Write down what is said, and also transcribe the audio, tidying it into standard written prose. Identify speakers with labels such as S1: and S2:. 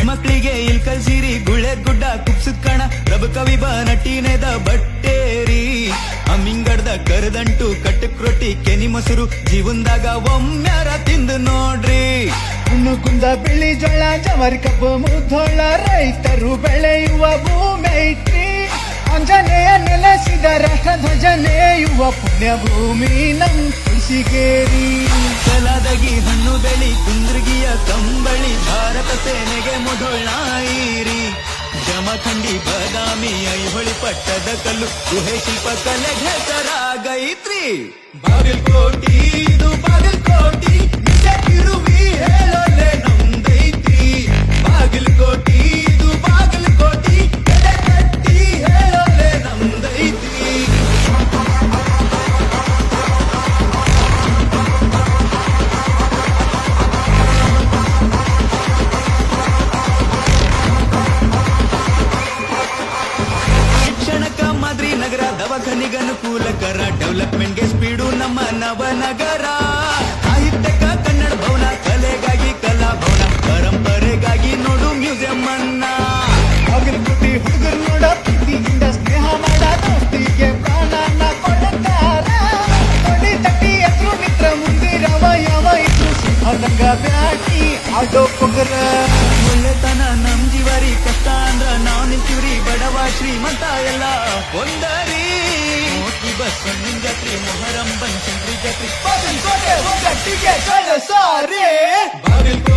S1: ಮಕ್ಕಳಿಗೆ ಇಲ್ಕಲ್ ಸೀರಿ ಗುಳೆ ಗುಡ್ಡ ಕುಪ್ಸದ್ ಕಣ ರಬ ಕವಿಬ ನಟಿನೆದ ಬಟ್ಟೇರಿ ಅಮ್ಮಿಂಗಡ್ದ ಕರದಂಟು ಕಟ್ಟಕ್ ರೊಟ್ಟಿ ಕೆನಿ ಮೊಸರು ಜೀವನ್ದಾಗ ಒಮ್ಮ್ಯಾರ ತಿಂದು ನೋಡ್ರಿ.
S2: ಕುಂದ ಬಿಳಿ ಜೋಳ ಜವರಿ ಕಬ್ಬು ಮುದ್ದೋಳ ರೈತರು ಬೆಳೆಯುವ ಭೂಮಿ ಐತ್ರಿ. ಆಂಜನೇಯ ನೆಲೆಸಿದ ರಾಷ್ಟ್ರ ಧ್ವಜ ನೇಯುವ ಪುಣ್ಯ ಭೂಮಿ ನಮ್ ತುಳಸಿಗೇರಿ.
S1: ಕಲಾದಗಿ ಹಣ್ಣು ಬೆಳಿ ಕುಂದ್ರಗಿಯ ಕಂಬಳಿ ಭಾರತ ಸೇನೆಗೆ ಮುಧೋಳಾಯಿರಿ. ಜಮಖಂಡಿ ಬಾದಾಮಿ ಐಹೊಳಿ ಪಟ್ಟದ ಕಲ್ಲು ಗುಹೆ ಶಿಲ್ಪ ಕಲೆಗೆ ಹೆಸರಾಗೈತ್ರಿ. ಬಾಗಲಕೋಟಿ ಇದು ಬಾಗಲಕೋಟಿ ನಿಜ ತಿರುವಿ ಹೇಳೋಲೆ ನಮ್ದೈತ್ರಿ. ಬಾಗಲಕೋಟಿ ಇದು ಬಾಗಲಕೋಟಿ ಎಡೆ ಕಟ್ಟಿ ಹೇಳೋಲೆ ನಮ್ದೈತ್ರಿ. ಶಿಕ್ಷಣಕ್ಕ ಮಾದರಿ ನಗರ ದವಾಖಾನಿಗನುಕೂಲಕರ ಡೆವಲಪ್ಮೆಂಟ್ಗೆ ಸ್ಪೀಡು ನಮ್ಮ ನವನಗರ. ಸಾಹಿತ್ಯಕ ಕನ್ನಡ ಭವನ ಕಲೆಗಾಗಿ ಕಲಾ ಭವನ ಪರಂಪರೆಗಾಗಿ ನೋಡು ಮ್ಯೂಸಿಯಂ ಅನ್ನ.
S2: ಬಾಗಲಕೋಟಿ ಹುಡುಗರು ನೋಡ ಪ್ರೀತಿಯಿಂದ ಸ್ನೇಹ ಮಾಡ ದೋಸ್ತಿಗೆ ಪ್ರಾಣನ ಕೊಡುತ್ತಾರ. ನೋಡಿ ತಟ್ಟಿ ಎದ್ರು ನಿತ್ರ ಮುಂದಿರವ ಯಾವ ಇದ್ರು ಸಿಂಹದಂಗ ಬ್ಯಾಟಿ ಆಡೋ ಪೊಗರ.
S1: ಒಳ್ಳೆತನ ನಮ್ ಜೀವರಿ ಕಷ್ಟ ಅಂದ್ರ ನಾವ್ ನಿಂತೀವ್ರಿ ಬಡವ ಶ್ರೀಮಂತ ಎಲ್ಲ ಒಂದರಿ. ಮೋತಿ ಬಸ್ ಜಾತ್ರಿ ಮೊಹರಂ ಬಂಚಂದ್ರಿ ಜಾತ್ರಿ ಬಾಗಲಕೋಟೆ ಒಗ್ಗಟ್ಟಿಗೆ ಕಳ ಸಾರಿ. ಬಾಗಲಕೋಟೆ